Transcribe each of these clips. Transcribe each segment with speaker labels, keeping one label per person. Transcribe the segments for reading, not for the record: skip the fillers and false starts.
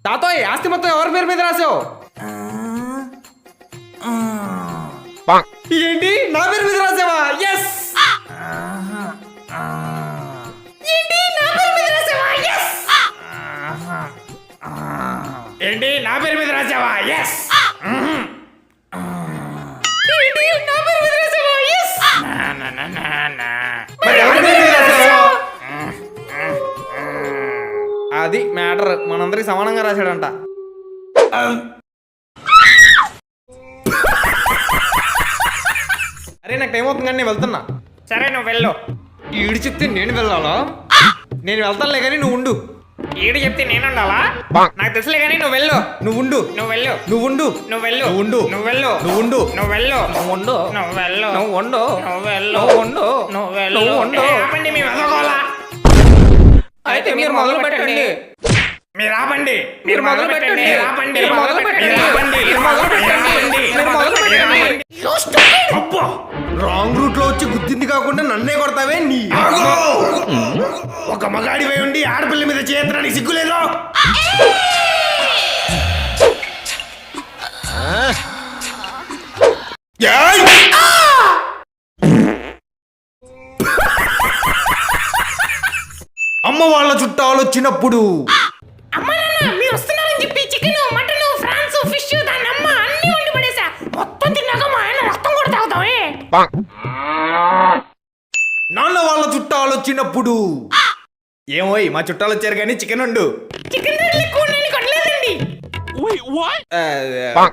Speaker 1: తాతోయ్ ఆస్తి మొత్తం ఎవరి పేరు మీద రాసావు? ఏంటి నా పేరు మీద రాసావా? ఎస్. ఏంటి నా పేరు మీద రాసావా? ఎస్. ఏంటి నా పేరు మీద రాసావా? ఎస్. ఏంటి నా పేరు మీద రాసావా? ఎస్. అది మ్యాటర్. మనందరికి సమానంగా రాశాడంట. అరే నాకు టైం అవుతుంది కానీ నేను వెళ్తున్నా.
Speaker 2: సరే నువ్వు వెళ్ళు.
Speaker 1: ఈడు చెప్తే నేను వెళ్ళాలా? నేను వెళ్తానులే కానీ నువ్వు ఉండు.
Speaker 2: ఈడు చెప్తే నేను ఉండాలా? నాకు తెలుసులే కానీ నువ్వు వెళ్ళు.
Speaker 1: నువ్వు ఉండు.
Speaker 2: నువ్వు వెళ్ళు.
Speaker 1: నువ్వు ఉండు.
Speaker 2: నువ్వు వెళ్ళు.
Speaker 1: నువ్వు ఉండు.
Speaker 2: నువ్వు వెళ్ళు.
Speaker 1: నువ్వు ఉండు.
Speaker 2: నువ్వు వెళ్ళు.
Speaker 1: నువ్వు ఉండు.
Speaker 2: నువ్వు వెళ్ళు.
Speaker 1: నువ్వు ఉండు.
Speaker 2: నువ్వు వెళ్ళు.
Speaker 1: నువ్వు ఉండు.
Speaker 2: నువ్వు వెళ్ళు.
Speaker 1: నువ్వు ఉండు.
Speaker 2: ఆపండి మీ వెదగోలా.
Speaker 1: అయితే మీరు మొదలు పెట్టండి.
Speaker 2: మీరు ఆపండి.
Speaker 1: మీరు మొదలు పెట్టండి.
Speaker 2: ఆపండి.
Speaker 1: మీరు మొదలు పెట్టండి. మీరు మొదలు పెట్టండి. మీరు మొదలు పెట్టండి.
Speaker 3: అబ్బా రాంగ్ రూట్ లో వచ్చి గుద్దింది కాకుండా నన్నే కొడతావే నీ. ఒక మగాడివై ఉండి ఆడపిల్ల మీద చేయడానికి సిగ్గులేదో? అమ్మ వాళ్ళ చుట్టాలు వచ్చినప్పుడు
Speaker 2: అమ్మ నాన్న మీరు వస్తున్నారని చెప్పి చికెన్ మటన్ ఫ్రాన్స్ ఫిష్ దాని అమ్మ అన్ని వండి పడేసా. మొత్తం తిన్నాక మా ఆయన రక్తం కూడా తాగుతామే.
Speaker 3: నాన్న వాళ్ళ చుట్టాలు వచ్చినప్పుడు ఏమోయ్ మా చుట్టాలు వచ్చారు కానీ చికెన్ వండు.
Speaker 2: చికెన్ రేట్లు ఎక్కువ ఉన్నాయని కొట్టలేదండి.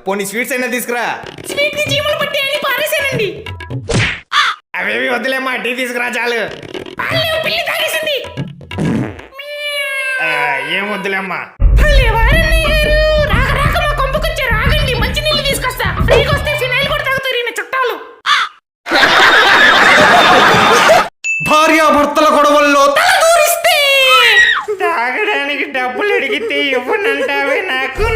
Speaker 3: పోనీ స్వీట్స్ అయినా తీసుకురా.
Speaker 2: స్వీట్ కి చీమలు పట్టాయని పారేసానండి.
Speaker 3: అవేవి వద్దులేమ్మా, టీ తీసుకురా చాలు.
Speaker 2: పిల్లి తాగేసింది.
Speaker 3: ఏం వద్దులేమ్మా.
Speaker 2: రాక రాక మా కొంపకొచ్చారు. ఆగండి మంచి నీళ్ళు తీసుకొస్తా. ఫ్రీకి వస్తే ఫినైల్ కూడా తాగుతారు ఈయన చుట్టాలు.
Speaker 3: భార్యాభర్తల గొడవల్లో
Speaker 2: తాగడానికి డబ్బులు అడిగితే ఇవ్వనంటావే నాకు.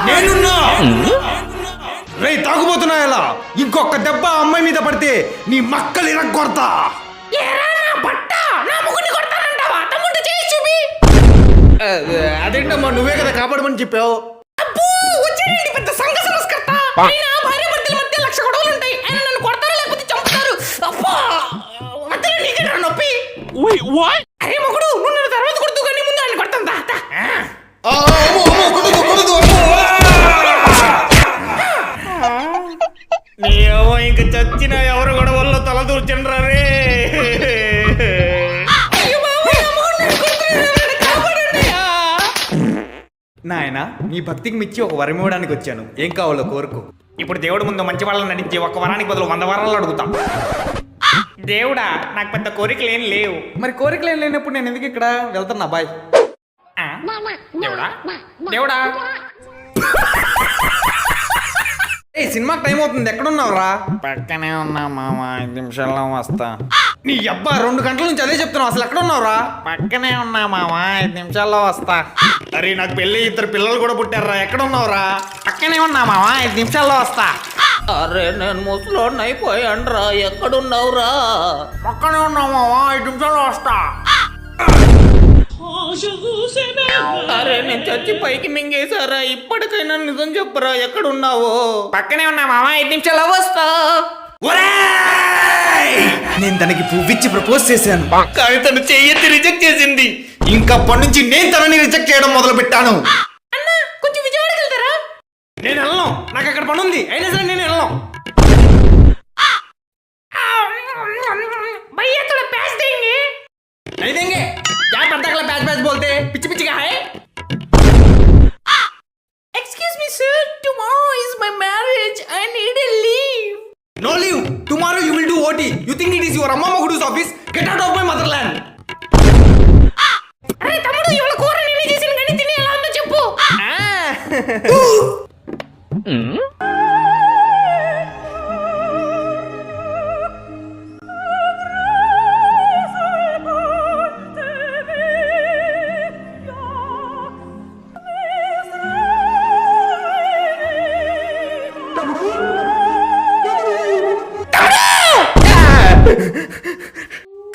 Speaker 3: నేనున్నా. రేయ్ తాగుబోతున్నా ఎలా? ఇంకొక దెబ్బ అమ్మాయి మీద పడితే నీ మక్కలు ఇరగొడతా. అదేంటమ్మా నువ్వే కదా కాపాడమని చెప్పావు.
Speaker 2: పెద్ద సంఘ సంస్కర్త. భార్యాభర్తల మధ్య లక్ష గొడవలు ఉంటాయి. ఆయన నన్ను కొడతారు లేకపోతే చంపుతారు. మధ్యలో నీకేనా నొప్పి? అరే మగుడు నువ్వు నన్ను తర్వాత కొడుతూ కానీ ముందు ఆయన కొడతాను. నీవో ఇంక చచ్చిన ఎవరు గొడవల్లో తల దూర్చండ్రా రే.
Speaker 1: నాయన నీ భక్తికి మెచ్చి ఒక వరం ఇవ్వడానికి వచ్చాను. ఏం కావాలో కోరుకో.
Speaker 2: ఇప్పుడు దేవుడి ముందు మంచి వాళ్ళని నటించి ఒక వరానికి బదులు 100 వరాలు అడుగుతా. దేవుడా నాకు పెద్ద కోరికలు ఏం లేవు.
Speaker 1: మరి కోరికలు ఏం లేనప్పుడు నేను ఎందుకు ఇక్కడ వెళ్తున్నా? బాయ్.
Speaker 2: దేవుడా దేవుడా
Speaker 1: సినిమాకి టైం అవుతుంది. ఎక్కడున్నావురా?
Speaker 2: పక్కనే ఉన్నా మామ. 5 నిమిషాల్లో వస్తా.
Speaker 1: నీ అబ్బా 2 గంటల నుంచి అదే చెప్తున్నావు. అసలు ఎక్కడున్నావురా?
Speaker 2: పక్కనే ఉన్నా మామ. 5 నిమిషాల్లో వస్తా.
Speaker 3: అరే నాకు పెళ్లి 2 పిల్లలు కూడా పుట్టారా. ఎక్కడున్నావురా?
Speaker 2: పక్కనే ఉన్నా మామ. 5 నిమిషాల్లో వస్తా. అరే నేను ముసలోడిని అయిపోయానురా. ఎక్కడున్నావురా? పక్కనే ఉన్నా మామ. 5 నిమిషాల్లో వస్తా. అరే నేను చచ్చి పైకి మింగేశారా. ఇప్పటికైనా నిజం చెప్పురా. ఎక్కడున్నావు? పక్కనే ఉన్నా మామ. 5 నిమిషాల్లో వస్తా.
Speaker 3: నేను తనకి పువ్విచ్చి ప్రపోజ్ చేశాను
Speaker 2: కానీ తను చెయ్యెత్తి రిజెక్ట్ చేసింది.
Speaker 3: ఇంకప్పటి నుంచి నేను తనని రిజెక్ట్ చేయడం మొదలు పెట్టాను.
Speaker 2: అన్న కొంచెం విజయవాడకి వెళ్తారా?
Speaker 1: నేను వెళ్ళను. నాకు అక్కడ పని ఉంది. అయినా సరే నేను వెళ్ళను.
Speaker 2: भैया थोड़ा पैच देंगे?
Speaker 1: नहीं देंगे. क्या पता है पैच पैच बोलते पिच्ची पिच्ची का है.
Speaker 2: Excuse me sir, tomorrow is my marriage. I need a leave.
Speaker 1: No leave. Tomorrow you will do OT. You think it is your amma mogudu's office? Get out of my motherland.
Speaker 2: అరే తమ్ముడు ఇవాళ కూర నేనే చేసిన కానీ తిని ఎలా ఉందో చెప్పు.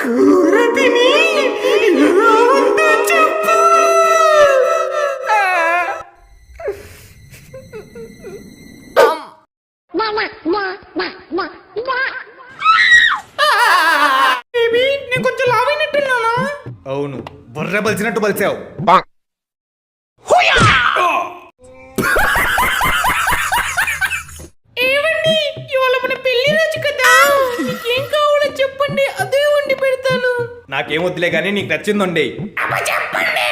Speaker 3: కూర
Speaker 1: అవును, బుర్ర బలిచినట్టు బలిచావు.
Speaker 2: ఏవండి, ఇవాళ మన పెళ్లి రోజు కదా, మీకేం కావాలో చెప్పండి, అదే వండి పెడతాను.
Speaker 1: నాకేం వద్దులే కానీ నీకు నచ్చిందండి.
Speaker 2: చెప్పండి.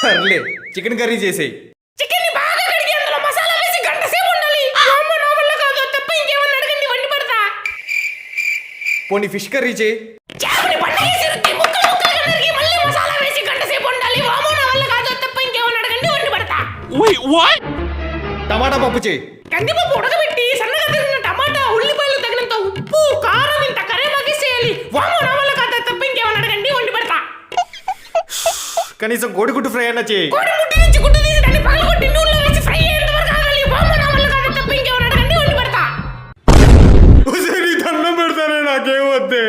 Speaker 1: సర్లే, చికెన్ కర్రీ చేసేయి.
Speaker 2: చికెన్ ని బాగా కడిగి అందులో మసాలా వేసి గంట సేపు ఉండాలి. అమ్మ నా వల్ల కాదు, తప్ప ఇంకేమన్నా అడగండి, వండి పెడతా.
Speaker 1: పోనీ ఫిష్ కర్రీ చేయి.
Speaker 2: చేపని పండగేసి రుద్ది ముక్కలు ముక్కలుగా నరికి మళ్ళీ మసాలా వేసి గంట సేపు ఉండాలి. అమ్మ నా వల్ల కాదు, తప్ప ఇంకేమన్నా అడగండి, వండి పెడతా.
Speaker 1: టమాటా పప్పు చేయి.
Speaker 2: కందిపప్పు ఉడకబెట్టి సన్నగా తగిన టమాటా, ఉల్లిపాయలు తగినంత ఉప్పు, కారం, ఇంత కరేపాకు చేయాలి. వామో నా వల్ల కాదు, తప్ప ఇంకేమన్నా అడగండి, వండి పెడతా.
Speaker 1: కనీసం కోడిగుడ్డు ఫ్రై అన్న చేయి.
Speaker 2: కోడి ముట్టి నుంచి గుడ్డు తీసి దాన్ని పగలగొట్టి నూనెలో వేసి ఫ్రై అయ్యేంత వరకు ఆగాలి. వామో నా వల్ల కాదు, తప్ప ఇంకేమన్నా అడగండి, వండి పెడతా.
Speaker 3: నీ దండం పెడతానే, నాకేం వద్దే.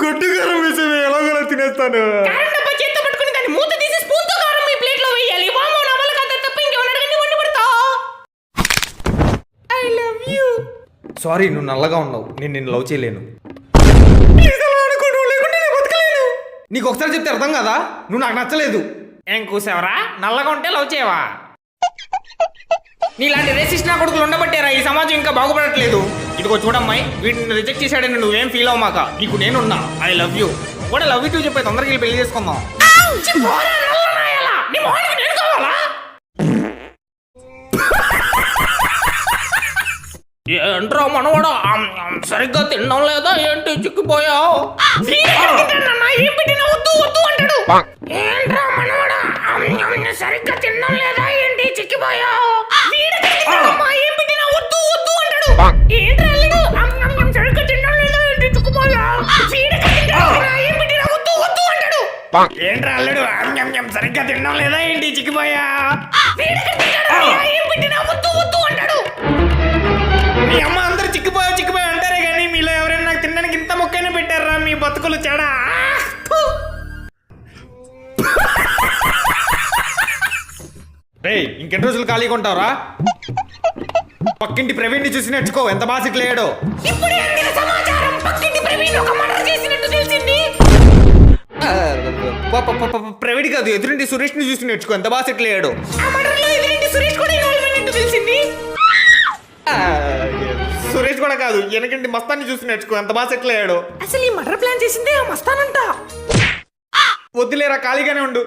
Speaker 3: గొడ్డు కారం వేసి ఎలాగోలా తినేస్తాను.
Speaker 2: కారం డబ్బా చేత్తో పట్టుకుని దాన్ని మూత తీసి స్పూన్తో కారం మీ ప్లేట్లో వేయాలి. వామో నా వల్ల కాదు, తప్ప ఇంకేమన్నా అడగండి, వండి పెడతా. I love you.
Speaker 1: సారీ, నువ్వు నల్లగా ఉన్నావు, నేను నిన్ను లవ్ చేయలేను.
Speaker 2: ప్లీజ్ అలా అనుకోను, లేకుంటే నేను బతకలేను.
Speaker 1: నీకు ఒకసారి చెప్తే అర్థం కదా, నువ్వు నాకు నచ్చలేదు.
Speaker 2: ఏం కూసావరా, నల్లగా ఉంటే లవ్ చేయవా? నీలాంటి రేసిస్ట్ నా కొడుకులు ఉండబట్టారా ఈ సమాజం ఇంకా బాగుపడట్లేదు. ఇదిగో చూడమ్మాయి, వీటిని రిజెక్ట్ చేశాడని నువ్వేం ఫీల్ అవ్వమాక, నీకు నేనున్నా. ఐ లవ్ యూ కూడా. లవ్ యూ టూ చెప్పే, తొందరగా వెళ్ళి పెళ్లి చేసుకుందాం. ఏంట్రా మనవాడా, సరిగ్గా తినడం లేదా ఏంటి, చిక్కిపోయావు? ఏం పెట్టినా వద్దు వద్దు అంటాడు. ఏంట్రా మనవాడా, సరిగ్గా తినడం లేదా ఏంటి, చిక్కిపోయావు? ఏం పెట్టినా వద్దు వద్దు అంటాడు. ఏంట్రా అల్లుడు, సరిగ్గా తినడం లేదా ఏంటి, చిక్కిపోయావు? ఏం పెట్టినా వద్దు వద్దు అంటాడు. ఏంట్రా అల్లుడు, సరిగ్గా తినడం లేదా ఏంటి, చిక్కిపోయా? ఏం పెట్టినా వద్దు వద్దు అంటాడు. మీ అమ్మ అందరూ చిక్కిపోయా చిక్కిపోయా అంటారే కానీ మీలో ఎవరైనా నాకు తినడానికి ఇంత మొక్కైనా పెట్టారా? మీ బతుకులు చెడా.
Speaker 1: రేయ్, ఇంకెన్ని రోజులు ఖాళీగా ఉంటావురా? పక్కింటి ప్రవీణ్ ని చూసి నేర్చుకో, ఎంత బాగా సెటిల్ అయ్యాడో.
Speaker 2: ఇప్పుడే అందిన సమాచారం, పక్కింటి ప్రవీణ్ ఒక మర్డర్ చేసినట్టు తెలిసింది.
Speaker 1: ప్రవీణ్ కాదు, ఎదురింటి సురేష్ ని చూసి నేర్చుకో, ఎంత బాగా సెటిల్ అయ్యాడో.
Speaker 2: ఆ మర్డర్ లో ఎదురింటి సురేష్ కూడా ఇన్వాల్వ్ అయినట్టు తెలిసింది.
Speaker 1: సురేష్ కూడా కాదు, వెనకంటి మస్తాన్ని చూసి నేర్చుకో, ఎంత బాగా సెటిల్ అయ్యాడో.
Speaker 2: అసలు ఈ మర్డర్ ప్లాన్ చేసిందే ఆ మస్తానంట.
Speaker 1: వద్దులేరా, ఖాళీగానే ఉండు.